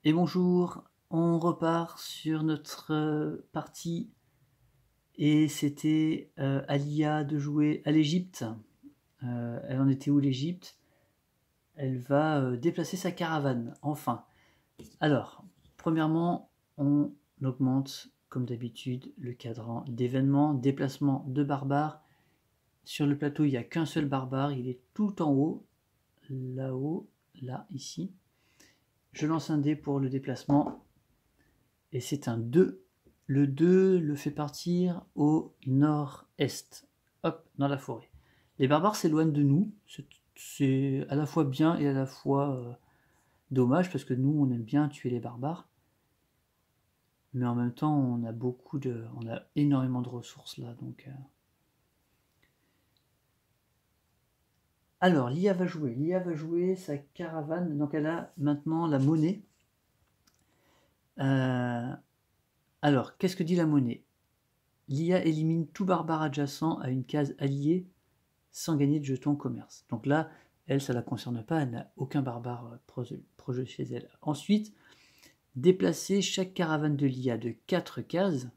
Et bonjour, on repart sur notre partie et c'était à l'IA de jouer à l'Égypte. Elle en était où l'Égypte? Elle va déplacer sa caravane, enfin. Alors, premièrement, on augmente comme d'habitude le cadran d'événements, déplacement de barbares. Sur le plateau, il n'y a qu'un seul barbare, il est tout en haut, là-haut, là, ici. Je lance un dé pour le déplacement. Et c'est un 2. Le 2 le fait partir au nord-est, hop, dans la forêt. Les barbares s'éloignent de nous, c'est à la fois bien et à la fois dommage, parce que nous, on aime bien tuer les barbares. Mais en même temps, on a énormément de ressources là, donc... Alors, l'IA va jouer sa caravane, donc elle a maintenant la monnaie. Alors, qu'est-ce que dit la monnaie? L'IA élimine tout barbare adjacent à une case alliée sans gagner de jetons commerce. Donc là, elle, ça ne la concerne pas, elle n'a aucun barbare proche de chez elle. Ensuite, déplacer chaque caravane de l'IA de 4 cases.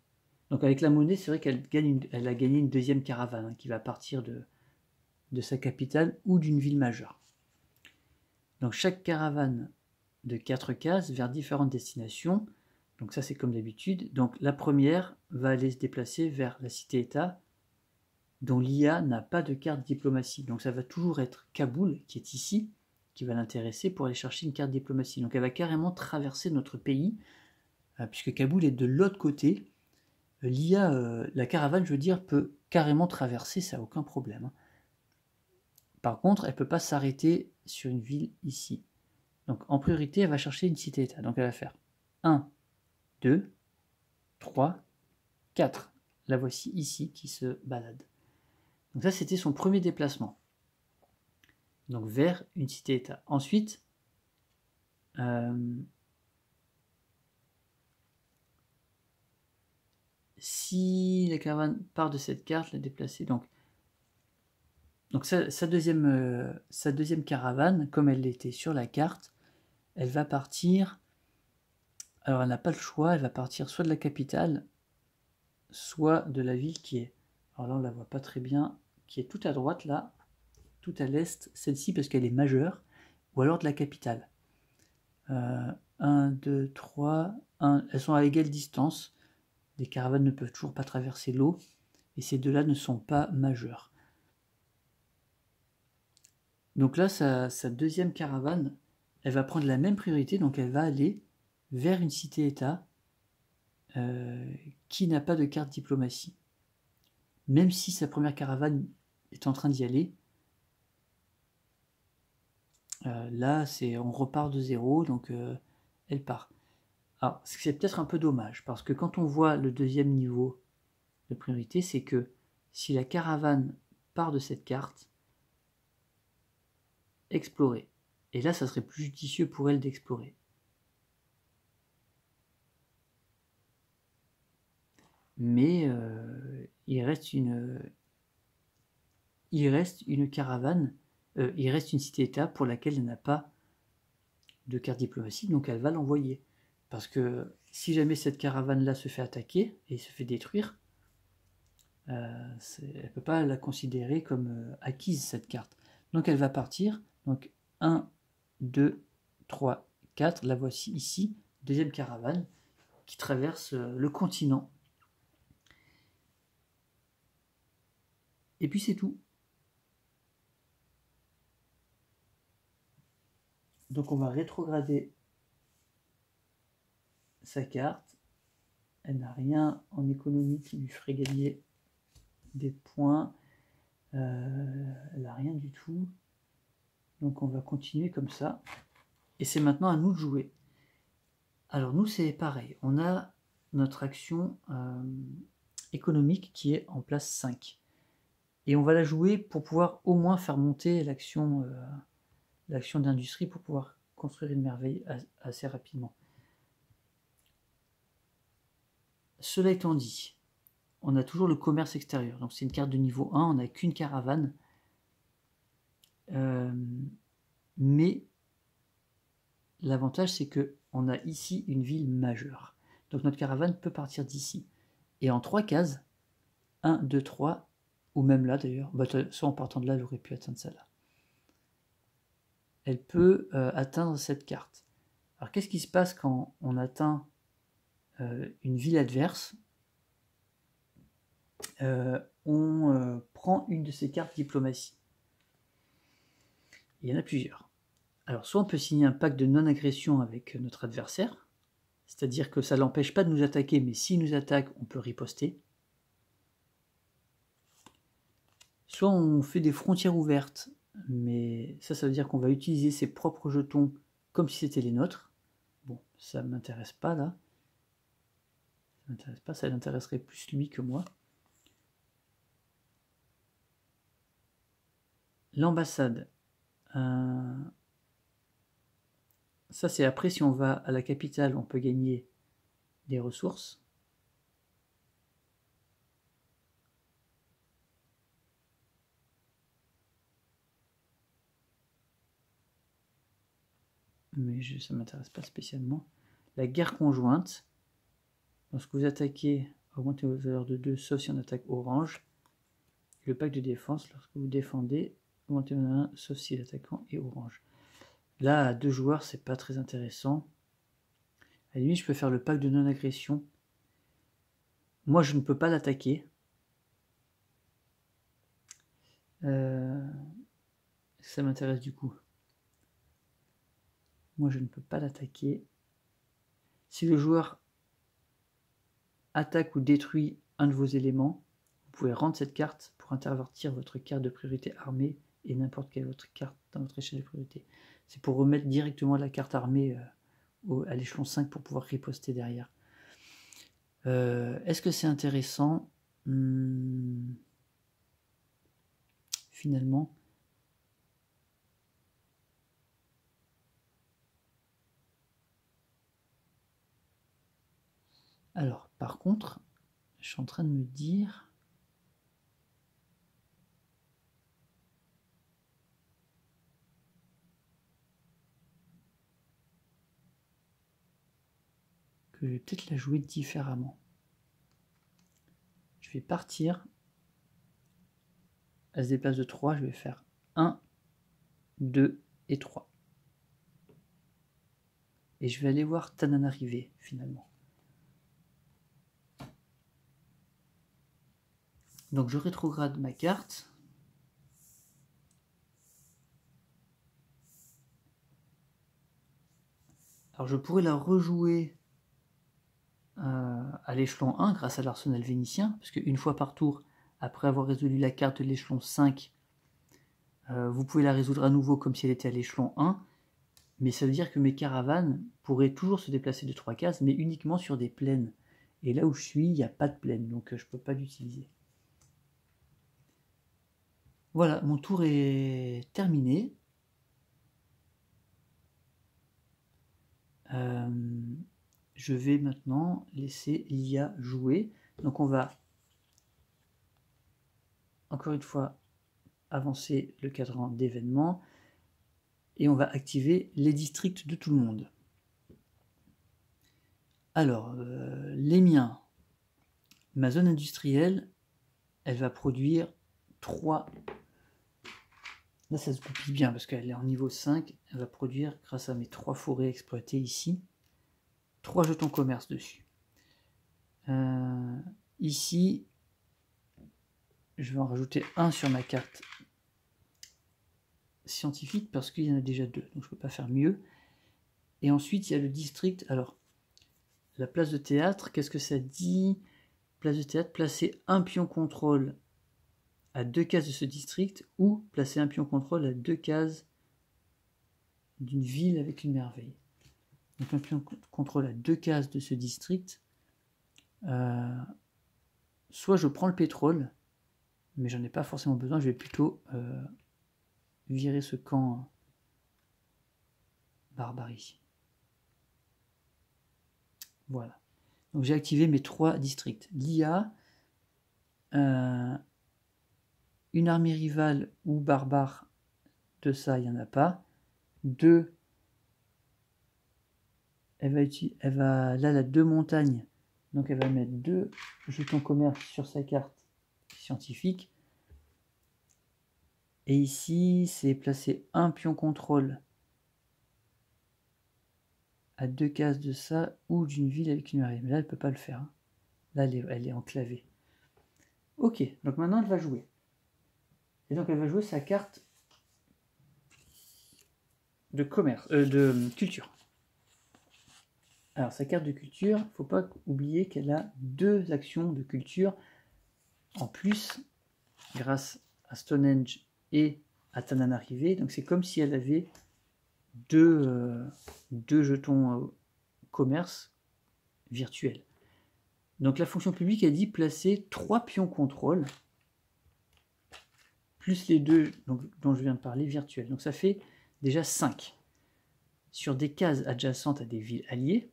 Donc avec la monnaie, c'est vrai qu'elle a gagné une deuxième caravane qui va partir de sa capitale ou d'une ville majeure. Donc chaque caravane de 4 cases vers différentes destinations. Donc ça c'est comme d'habitude. Donc la première va aller se déplacer vers la cité-État dont l'IA n'a pas de carte diplomatie. Donc ça va toujours être Kaboul, qui est ici, qui va l'intéresser pour aller chercher une carte diplomatie. Donc elle va carrément traverser notre pays, puisque Kaboul est de l'autre côté. L'IA, la caravane, je veux dire, peut carrément traverser, ça n'a aucun problème. Par contre, elle ne peut pas s'arrêter sur une ville ici. Donc en priorité, elle va chercher une cité-État. Donc elle va faire 1, 2, 3, 4. La voici ici qui se balade. Donc ça, c'était son premier déplacement. Donc vers une cité-État. Ensuite, si la caravane part de cette carte, la déplacer. Donc sa deuxième caravane, comme elle l'était sur la carte, elle va partir. Alors elle n'a pas le choix, elle va partir soit de la capitale, soit de la ville qui est. Alors là on la voit pas très bien, qui est tout à droite là, tout à l'est, celle-ci parce qu'elle est majeure, ou alors de la capitale. 1, 2, 3, 1, elles sont à égale distance. Les caravanes ne peuvent toujours pas traverser l'eau, et ces deux-là ne sont pas majeures. Donc là, sa deuxième caravane, elle va prendre la même priorité, donc elle va aller vers une cité-État qui n'a pas de carte diplomatie. Même si sa première caravane est en train d'y aller, là, on repart de zéro, donc elle part. Alors, c'est peut-être un peu dommage, parce que quand on voit le deuxième niveau de priorité, c'est que si la caravane part de cette carte, explorer. Et là, ça serait plus judicieux pour elle d'explorer. Mais il reste une caravane, il reste une cité-État pour laquelle elle n'a pas de carte diplomatique, donc elle va l'envoyer. Parce que si jamais cette caravane-là se fait attaquer et se fait détruire, elle ne peut pas la considérer comme acquise, cette carte. Donc elle va partir. Donc 1, 2, 3, 4, la voici ici, deuxième caravane, qui traverse le continent. Et puis c'est tout. Donc on va rétrograder sa carte. Elle n'a rien en économie qui lui ferait gagner des points. Elle n'a rien du tout. Donc on va continuer comme ça. Et c'est maintenant à nous de jouer. Alors nous c'est pareil. On a notre action économique qui est en place 5. Et on va la jouer pour pouvoir au moins faire monter l'action d'industrie pour pouvoir construire une merveille assez rapidement. Cela étant dit, on a toujours le commerce extérieur. Donc c'est une carte de niveau 1, on n'a qu'une caravane. Mais l'avantage c'est qu'on a ici une ville majeure. Donc notre caravane peut partir d'ici. Et en 3 cases, 1, 2, 3, ou même là d'ailleurs, soit en partant de là, elle aurait pu atteindre ça là. Elle peut atteindre cette carte. Alors qu'est-ce qui se passe quand on atteint une ville adverse? On prend une de ces cartes diplomatie. Il y en a plusieurs. Alors soit on peut signer un pacte de non-agression avec notre adversaire, c'est-à-dire que ça ne l'empêche pas de nous attaquer, mais s'il nous attaque, on peut riposter. Soit on fait des frontières ouvertes, mais ça veut dire qu'on va utiliser ses propres jetons comme si c'était les nôtres. Bon, ça ne m'intéresse pas là. Ça m'intéresse pas, ça l'intéresserait plus lui que moi. L'ambassade. Ça c'est après, si on va à la capitale, on peut gagner des ressources. Mais ça ne m'intéresse pas spécialement. La guerre conjointe. Lorsque vous attaquez, augmentez vos valeurs de 2, sauf si on attaque orange. Le pacte de défense, lorsque vous défendez, augmentez vos 1, sauf si l'attaquant est orange. Là, à 2 joueurs, c'est pas très intéressant. À la limite, je peux faire le pacte de non-agression. Moi, je ne peux pas l'attaquer. Ça m'intéresse du coup. Moi, je ne peux pas l'attaquer. Si le joueur attaque ou détruit un de vos éléments, vous pouvez rendre cette carte pour intervertir votre carte de priorité armée et n'importe quelle autre carte dans votre échelle de priorité. C'est pour remettre directement la carte armée à l'échelon 5 pour pouvoir riposter derrière. Est-ce que c'est intéressant? Finalement, alors par contre, je suis en train de me dire que je vais peut-être la jouer différemment. Je vais partir. Elle se déplace de 3, je vais faire 1, 2 et 3. Et je vais aller voir Tananarive finalement. Donc je rétrograde ma carte. Alors je pourrais la rejouer à l'échelon 1 grâce à l'arsenal vénitien, parce qu'une fois par tour, après avoir résolu la carte de l'échelon 5, vous pouvez la résoudre à nouveau comme si elle était à l'échelon 1, mais ça veut dire que mes caravanes pourraient toujours se déplacer de 3 cases, mais uniquement sur des plaines. Et là où je suis, il n'y a pas de plaine, donc je ne peux pas l'utiliser. Voilà, mon tour est terminé. Je vais maintenant laisser l'IA jouer. Donc on va, encore une fois, avancer le cadran d'événements et on va activer les districts de tout le monde. Alors, les miens, ma zone industrielle, elle va produire 3. Là, ça se goupille bien parce qu'elle est en niveau 5. Elle va produire, grâce à mes 3 forêts exploitées ici, 3 jetons commerce dessus. Ici, je vais en rajouter un sur ma carte scientifique parce qu'il y en a déjà 2, donc je ne peux pas faire mieux. Et ensuite, il y a le district. Alors, la place de théâtre, qu'est-ce que ça dit? Place de théâtre, placer un pion contrôle à 2 cases de ce district ou placer un pion contrôle à 2 cases d'une ville avec une merveille. Donc un pion contrôle à 2 cases de ce district. Soit je prends le pétrole, mais j'en ai pas forcément besoin, je vais plutôt virer ce camp barbarie. Voilà. Donc j'ai activé mes 3 districts. L'IA, une armée rivale ou barbare, de ça il n'y en a pas. 2, là, elle a 2 montagnes. Donc elle va mettre 2 jetons commerce sur sa carte scientifique. Et ici, c'est placer un pion contrôle à 2 cases de ça ou d'une ville avec une merveille. Mais là, elle ne peut pas le faire. Hein. Là, elle est enclavée. Ok, donc maintenant, elle va jouer. Et donc, elle va jouer sa carte de commerce, de culture. Alors, sa carte de culture, il ne faut pas oublier qu'elle a 2 actions de culture en plus, grâce à Stonehenge et à Tananarive. Donc, c'est comme si elle avait deux jetons commerce virtuels. Donc, la fonction publique a dit placer 3 pions contrôle, plus les 2 dont je viens de parler virtuels. Donc, ça fait déjà 5. Sur des cases adjacentes à des villes alliées.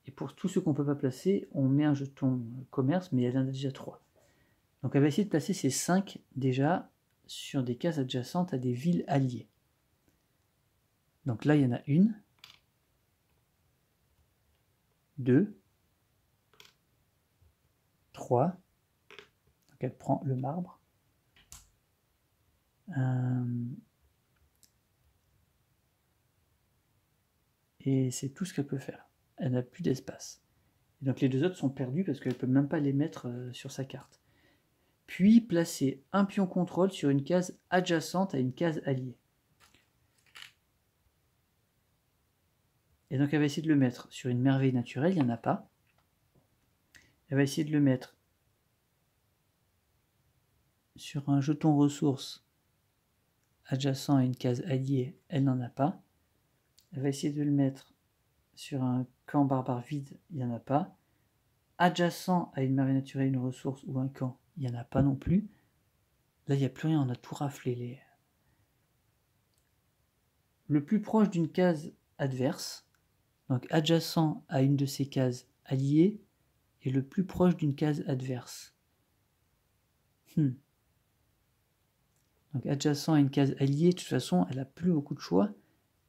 Et pour tous ceux qu'on ne peut pas placer, on met un jeton commerce, mais elle en a déjà 3. Donc elle va essayer de placer ces 5 déjà sur des cases adjacentes à des villes alliées. Donc là, il y en a 1, 2, 3. Donc elle prend le marbre. Et c'est tout ce qu'elle peut faire. Elle n'a plus d'espace. Donc les 2 autres sont perdus parce qu'elle ne peut même pas les mettre sur sa carte. Puis placer un pion contrôle sur une case adjacente à une case alliée. Et donc elle va essayer de le mettre sur une merveille naturelle, il n'y en a pas. Elle va essayer de le mettre sur un jeton ressources adjacent à une case alliée, elle n'en a pas. Elle va essayer de le mettre sur un camp barbare vide, il n'y en a pas. Adjacent à une merveille naturelle, une ressource ou un camp, il n'y en a pas non plus. Là, il n'y a plus rien, on a tout raflé. Le plus proche d'une case adverse, donc adjacent à une de ces cases alliées, est le plus proche d'une case adverse. Donc adjacent à une case alliée, de toute façon, elle n'a plus beaucoup de choix.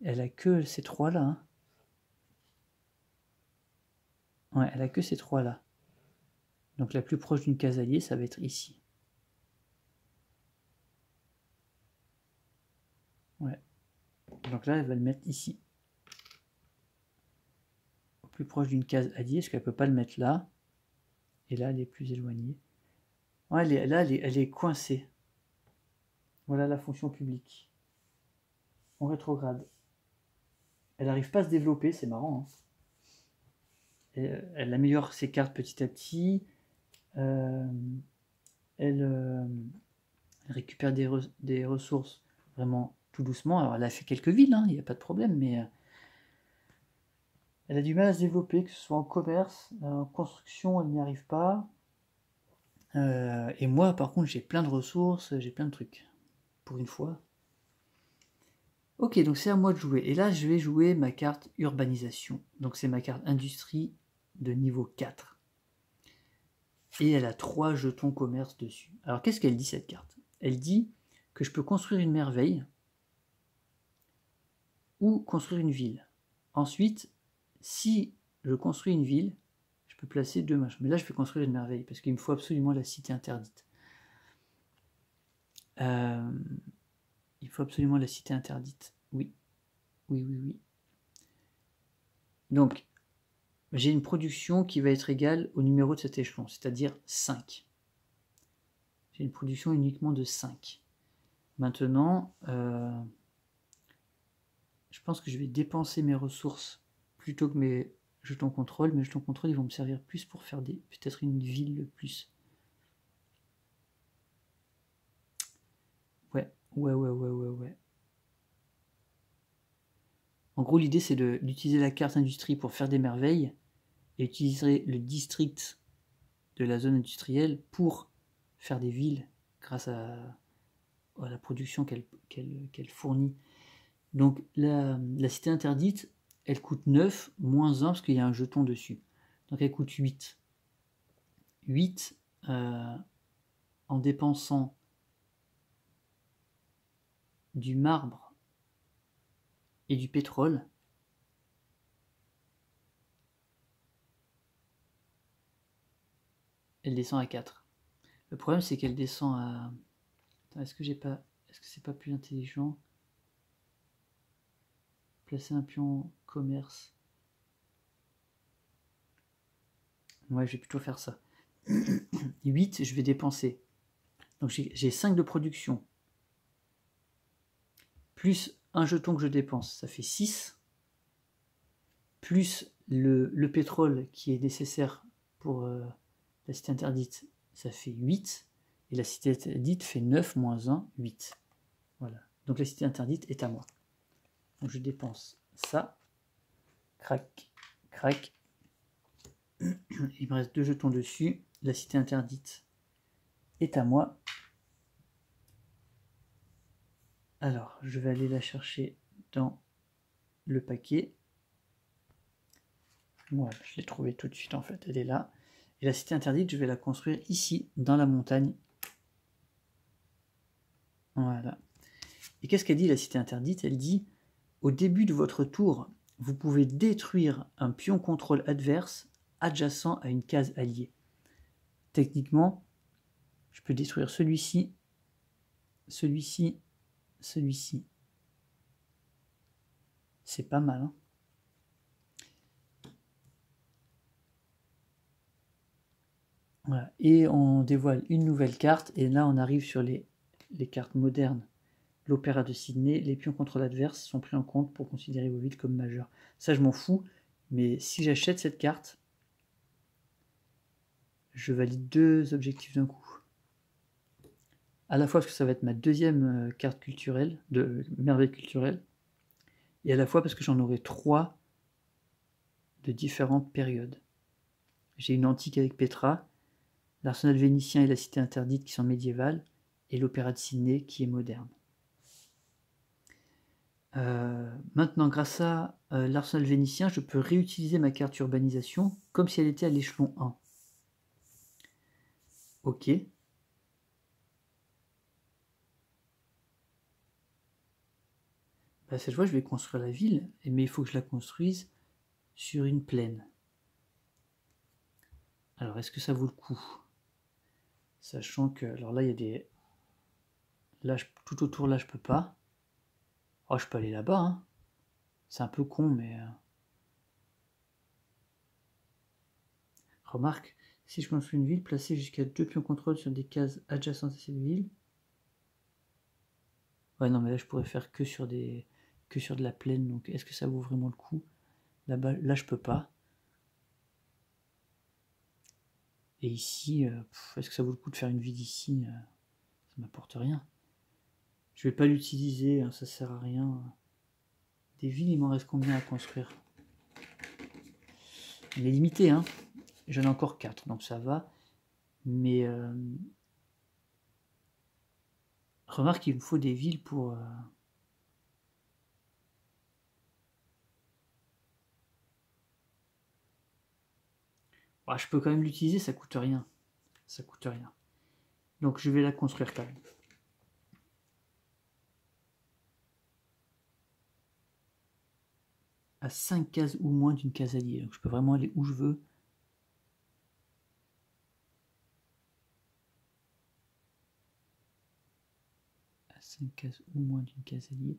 Elle a que ces 3-là. Hein. Ouais, elle a que ces 3-là. Donc la plus proche d'une case alliée, ça va être ici. Ouais. Donc là, elle va le mettre ici. Au plus proche d'une case alliée, parce qu'elle ne peut pas le mettre là. Et là, elle est plus éloignée. Ouais, elle est coincée. Voilà la fonction publique. En rétrograde. Elle n'arrive pas à se développer, c'est marrant. Hein. Elle améliore ses cartes petit à petit. Elle récupère des ressources vraiment tout doucement. Alors elle a fait quelques villes, il n'y a pas de problème, mais elle a du mal à se développer, que ce soit en commerce, en construction, elle n'y arrive pas. Et moi, par contre, j'ai plein de ressources, j'ai plein de trucs. Pour une fois. Ok, donc c'est à moi de jouer. Et là, je vais jouer ma carte urbanisation. Donc c'est ma carte industrie de niveau 4. Et elle a 3 jetons commerce dessus. Alors qu'est-ce qu'elle dit cette carte? Elle dit que je peux construire une merveille ou construire une ville. Ensuite, si je construis une ville, je peux placer 2 machins. Mais là, je vais construire une merveille parce qu'il me faut absolument la cité interdite. Il faut absolument la cité interdite. Oui. Oui. Donc, j'ai une production qui va être égale au numéro de cet échelon, c'est-à-dire 5. J'ai une production uniquement de 5. Maintenant, je pense que je vais dépenser mes ressources plutôt que mes jetons contrôle. Mes jetons contrôle, ils vont me servir plus pour faire peut-être une ville le plus. Ouais. En gros, l'idée, c'est d'utiliser la carte industrie pour faire des merveilles et utiliser le district de la zone industrielle pour faire des villes grâce à la production qu'elle fournit. Donc la cité interdite, elle coûte 9, moins 1 parce qu'il y a un jeton dessus. Donc elle coûte 8. 8 en dépensant du marbre et du pétrole, elle descend à 4. Le problème, c'est qu'elle descend à... Attends, est-ce que c'est pas plus intelligent? Placer un pion commerce. Ouais, je vais plutôt faire ça. 8, je vais dépenser. Donc j'ai 5 de production. Plus un jeton que je dépense, ça fait 6. Plus le pétrole qui est nécessaire pour la cité interdite, ça fait 8. Et la cité interdite fait 9 moins 1, 8. Voilà. Donc la cité interdite est à moi. Donc je dépense ça. Crac, crac. Il me reste 2 jetons dessus. La cité interdite est à moi. Alors, je vais aller la chercher dans le paquet. Voilà, je l'ai trouvée tout de suite en fait, elle est là. Et la cité interdite, je vais la construire ici, dans la montagne. Voilà. Et qu'est-ce qu'elle dit la cité interdite? Elle dit, au début de votre tour, vous pouvez détruire un pion contrôle adverse adjacent à une case alliée. Techniquement, je peux détruire celui-ci, celui-ci, celui-ci. C'est pas mal, hein? Voilà. Et on dévoile une nouvelle carte, et là on arrive sur les cartes modernes. L'opéra de Sydney, les pions contre l'adverse sont pris en compte pour considérer vos villes comme majeures. Ça je m'en fous, mais si j'achète cette carte, je valide 2 objectifs d'un coup. À la fois parce que ça va être ma deuxième carte culturelle, de merveille culturelle, et à la fois parce que j'en aurai 3 de différentes périodes. J'ai une antique avec Petra, l'arsenal vénitien et la cité interdite qui sont médiévales, et l'opéra de Sydney qui est moderne. Maintenant, grâce à l'arsenal vénitien, je peux réutiliser ma carte urbanisation comme si elle était à l'échelon 1. Ok. Bah, cette fois, je vais construire la ville, mais il faut que je la construise sur une plaine. Alors, est-ce que ça vaut le coup? Sachant que, alors là, il y a des... Là, tout autour, là, je peux pas. Oh, je peux aller là-bas, hein. C'est un peu con, mais... Remarque, si je construis une ville, placer jusqu'à 2 pions contrôle sur des cases adjacentes à cette ville... Ouais, non, mais là, je pourrais faire que sur de la plaine, donc est-ce que ça vaut vraiment le coup? Là-bas, là, je peux pas. Et ici, est-ce que ça vaut le coup de faire une ville ici? Ça m'apporte rien. Je vais pas l'utiliser, hein, ça sert à rien. Des villes, il m'en reste combien à construire? Il est limité, hein. J'en ai encore 4, donc ça va. Mais remarque qu'il me faut des villes pour... Ah, je peux quand même l'utiliser, ça coûte rien. Ça coûte rien. Donc je vais la construire quand même. À 5 cases ou moins d'une case alliée. Donc je peux vraiment aller où je veux. À 5 cases ou moins d'une case alliée.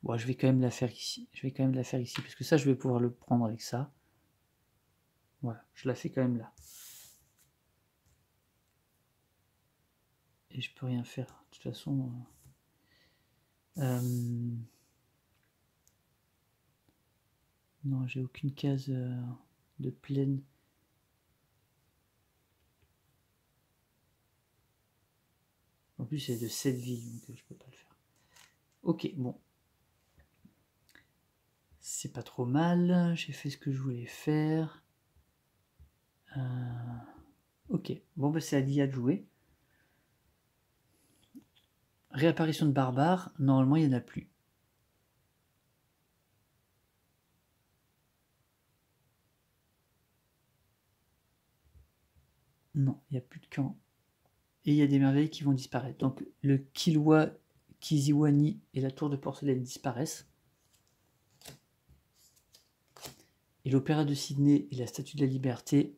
Bon, je vais quand même la faire ici. Je vais quand même la faire ici. Parce que ça, je vais pouvoir le prendre avec ça. Voilà, je la fais quand même là. Et je peux rien faire. De toute façon... non, j'ai aucune case de plaine. En plus, c'est de 7 villes, donc je peux pas le faire. Ok, bon. C'est pas trop mal. J'ai fait ce que je voulais faire. Ok, bon, bah, c'est à l'IA de jouer. Réapparition de barbares, normalement, il n'y en a plus. Non, il n'y a plus de camp. Et il y a des merveilles qui vont disparaître. Donc le Kilwa, Kiziwani et la tour de porcelaine disparaissent. Et l'opéra de Sydney et la statue de la liberté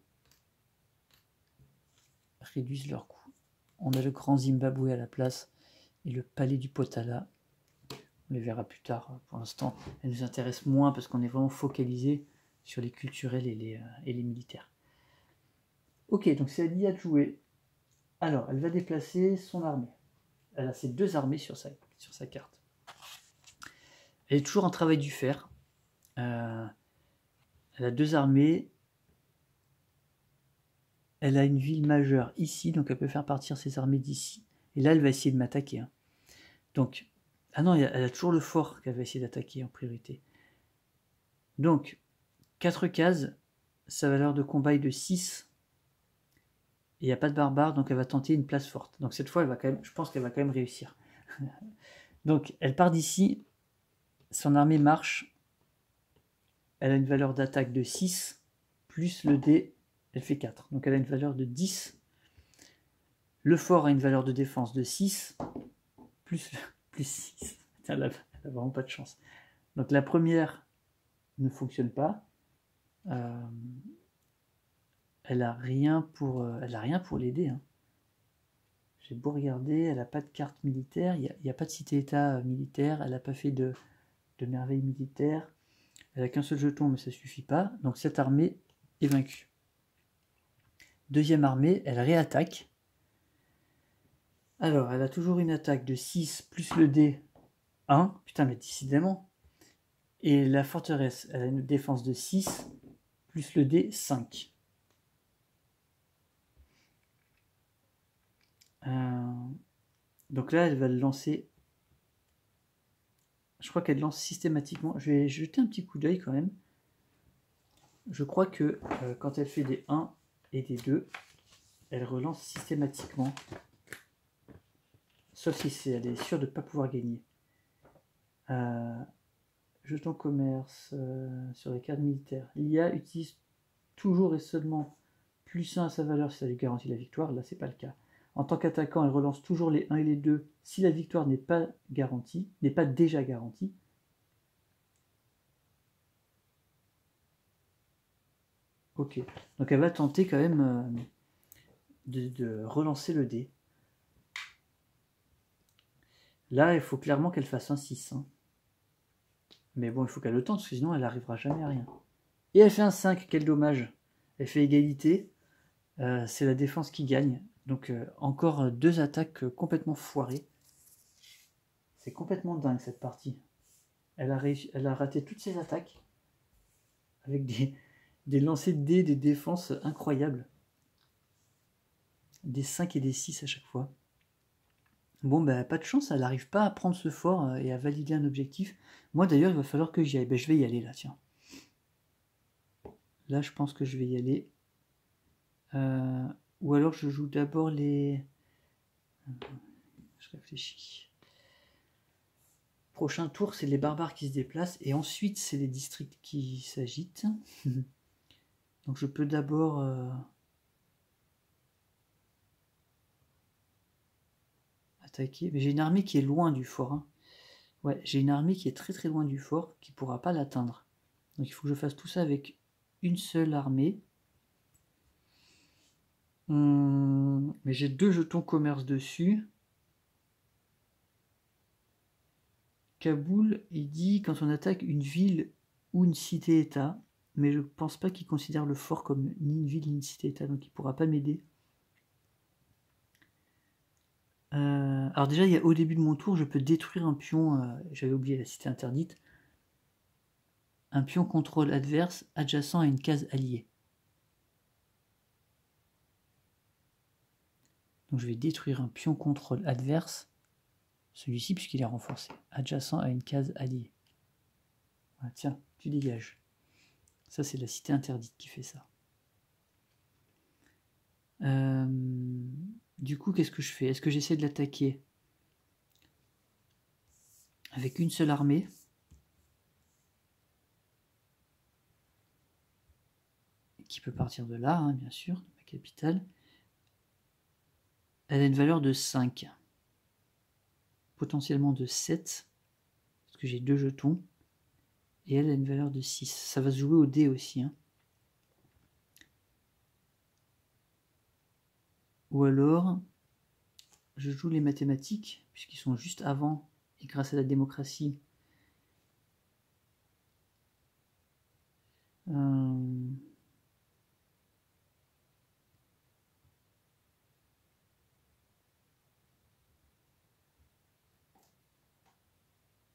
réduisent leur coût. On a le grand Zimbabwe à la place et le palais du Potala. On les verra plus tard. Pour l'instant, elles nous intéressent moins parce qu'on est vraiment focalisé sur les culturels et les militaires. Ok, donc c'est à l'IA de jouer. Alors, elle va déplacer son armée. Elle a ses 2 armées sur sa carte. Elle est toujours en travail du fer. Elle a 2 armées. Elle a une ville majeure ici, donc elle peut faire partir ses armées d'ici. Et là, elle va essayer de m'attaquer. Hein. Donc, ah non, elle a toujours le fort qu'elle va essayer d'attaquer en priorité. Donc, 4 cases, sa valeur de combat est de 6. Et il n'y a pas de barbare, donc elle va tenter une place forte. Donc cette fois, je pense qu'elle va quand même réussir. Donc, elle part d'ici. Son armée marche. Elle a une valeur d'attaque de 6, plus le dé, elle fait 4. Donc elle a une valeur de 10. Le fort a une valeur de défense de 6, plus 6. Elle n'a vraiment pas de chance. Donc la première ne fonctionne pas. Elle n'a rien pour l'aider. Hein. J'ai beau regarder, elle n'a pas de carte militaire, il n'y a pas de cité-état militaire, elle n'a pas fait de merveille militaire. Elle n'a qu'un seul jeton, mais ça ne suffit pas. Donc cette armée est vaincue. Deuxième armée, elle réattaque. Alors, elle a toujours une attaque de 6 plus le dé 1. Putain, mais décidément. Et la forteresse, elle a une défense de 6 plus le dé 5. Donc là, elle va le lancer. Je crois qu'elle lance systématiquement. Je vais jeter un petit coup d'œil quand même. Je crois que quand elle fait des 1 et des 2, elle relance systématiquement. Sauf si elle est sûre de ne pas pouvoir gagner. Jeton commerce sur les cartes militaires. L'IA utilise toujours et seulement plus 1 à sa valeur si ça lui garantit la victoire. Là, c'est pas le cas. En tant qu'attaquant, elle relance toujours les 1 et les 2 si la victoire n'est pas garantie, n'est pas déjà garantie. Ok. Donc elle va tenter quand même de relancer le dé. Là, il faut clairement qu'elle fasse un 6. Hein. Mais bon, il faut qu'elle le tente, parce que sinon elle n'arrivera jamais à rien. Et elle fait un 5, quel dommage. Elle fait égalité. C'est la défense qui gagne. Donc encore 2 attaques complètement foirées. C'est complètement dingue cette partie. Elle a raté toutes ses attaques. Avec des lancers de dés, des défenses incroyables. Des 5 et des 6 à chaque fois. Bon, bah, pas de chance, elle n'arrive pas à prendre ce fort et à valider un objectif. Moi, d'ailleurs, il va falloir que j'y aille. Ben, je vais y aller, là, tiens. Là, je pense que je vais y aller. Ou alors, je joue d'abord les... Je réfléchis. Prochain tour, c'est les barbares qui se déplacent. Et ensuite, c'est les districts qui s'agitent. Donc, je peux d'abord... attaquer. Mais j'ai une armée qui est loin du fort. Hein. Ouais, j'ai une armée qui est très très loin du fort, qui ne pourra pas l'atteindre. Donc il faut que je fasse tout ça avec une seule armée. Mais j'ai 2 jetons commerce dessus. Kaboul, il dit quand on attaque une ville ou une cité-état, mais je ne pense pas qu'il considère le fort comme ni une ville ni une cité-état, donc il ne pourra pas m'aider. Alors déjà, au début de mon tour, je peux détruire un pion, j'avais oublié la cité interdite, un pion contrôle adverse adjacent à une case alliée. Donc je vais détruire un pion contrôle adverse, celui-ci puisqu'il est renforcé, adjacent à une case alliée. Voilà, tiens, tu dégages. Ça, c'est la cité interdite qui fait ça. Du coup, qu'est-ce que je fais? Est-ce que j'essaie de l'attaquer avec une seule armée? Qui peut partir de là, hein, bien sûr, de ma capitale. elle a une valeur de 5. Potentiellement de 7, parce que j'ai 2 jetons. Et elle a une valeur de 6. Ça va se jouer au dé aussi. Hein. Ou alors, je joue les mathématiques, puisqu'ils sont juste avant, et grâce à la démocratie.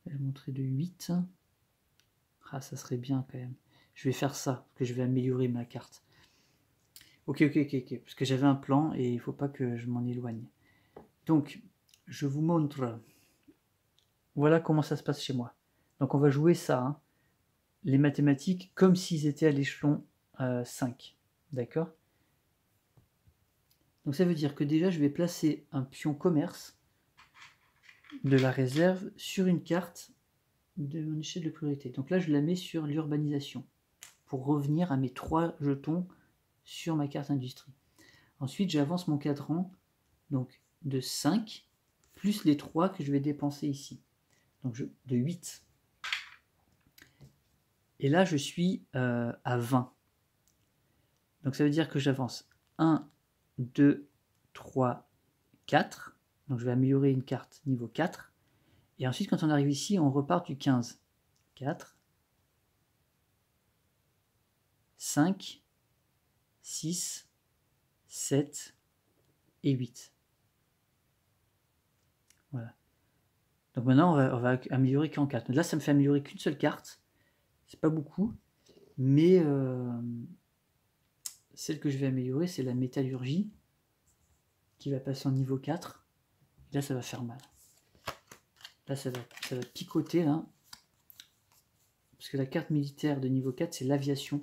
Elle montrer de 8. Ah, ça serait bien quand même. Je vais faire ça, parce que je vais améliorer ma carte. Ok, parce que j'avais un plan et il ne faut pas que je m'en éloigne. Donc, je vous montre. Voilà comment ça se passe chez moi. Donc, on va jouer ça, hein, les mathématiques, comme s'ils étaient à l'échelon 5. D'accord? Donc, ça veut dire que déjà, je vais placer un pion commerce de la réserve sur une carte de mon échelle de priorité. Donc là, je la mets sur l'urbanisation pour revenir à mes 3 jetons sur ma carte industrie. Ensuite, j'avance mon cadran donc de 5 plus les 3 que je vais dépenser ici. Donc de 8. Et là, je suis à 20. Donc ça veut dire que j'avance 1, 2, 3, 4. Donc je vais améliorer une carte niveau 4. Et ensuite, quand on arrive ici, on repart du 15. 4, 5, 6, 7 et 8. Voilà. Donc maintenant, on va améliorer qu'en 4. Là, ça me fait améliorer qu'une seule carte. C'est pas beaucoup. Mais celle que je vais améliorer, c'est la métallurgie qui va passer en niveau 4. Et là, ça va faire mal. Là, ça va picoter. Là. Parce que la carte militaire de niveau 4, c'est l'aviation.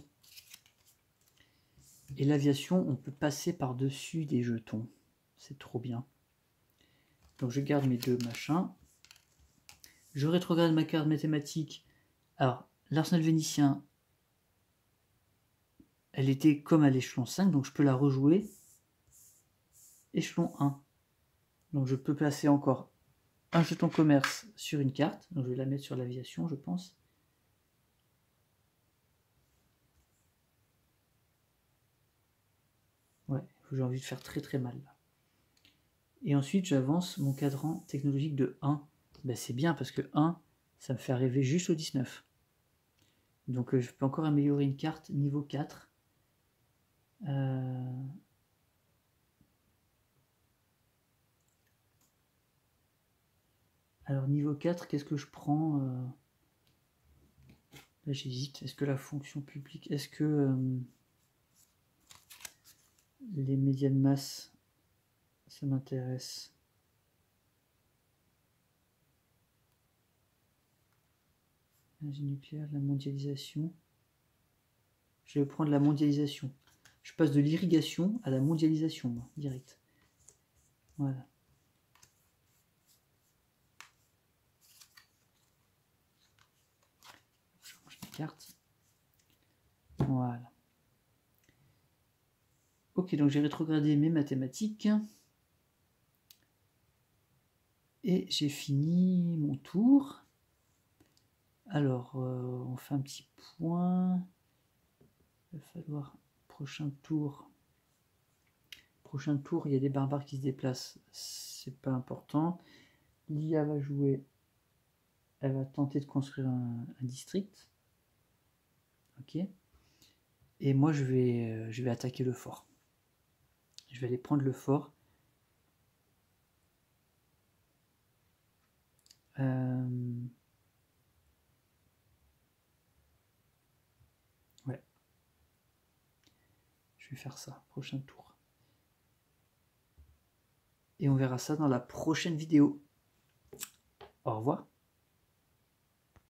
Et l'aviation, on peut passer par-dessus des jetons. C'est trop bien. Donc je garde mes 2 machins. Je rétrograde ma carte mathématique. Alors, l'arsenal vénitien, elle était comme à l'échelon 5, donc je peux la rejouer. Échelon 1. Donc je peux placer encore un jeton commerce sur une carte. Donc je vais la mettre sur l'aviation, je pense. Ouais, j'ai envie de faire très très mal là. Et ensuite, j'avance mon cadran technologique de 1. Ben, c'est bien parce que 1, ça me fait arriver juste au 19. Donc je peux encore améliorer une carte niveau 4. Alors niveau 4, qu'est-ce que je prends Là j'hésite. Est-ce que la fonction publique, est-ce que les médias de masse, ça m'intéresse? L'énergie nucléaire, la mondialisation. Je vais prendre la mondialisation. Je passe de l'irrigation à la mondialisation, moi, direct. Voilà. Je range mes cartes. Voilà. Ok, donc j'ai rétrogradé mes mathématiques. Et j'ai fini mon tour. Alors, on fait un petit point. Il va falloir prochain tour. Prochain tour, il y a des barbares qui se déplacent. C'est pas important. L'IA va jouer. Elle va tenter de construire un district. Ok. Et moi, je vais attaquer le fort. Je vais aller prendre le fort. Ouais. Je vais faire ça, prochain tour. Et on verra ça dans la prochaine vidéo. Au revoir.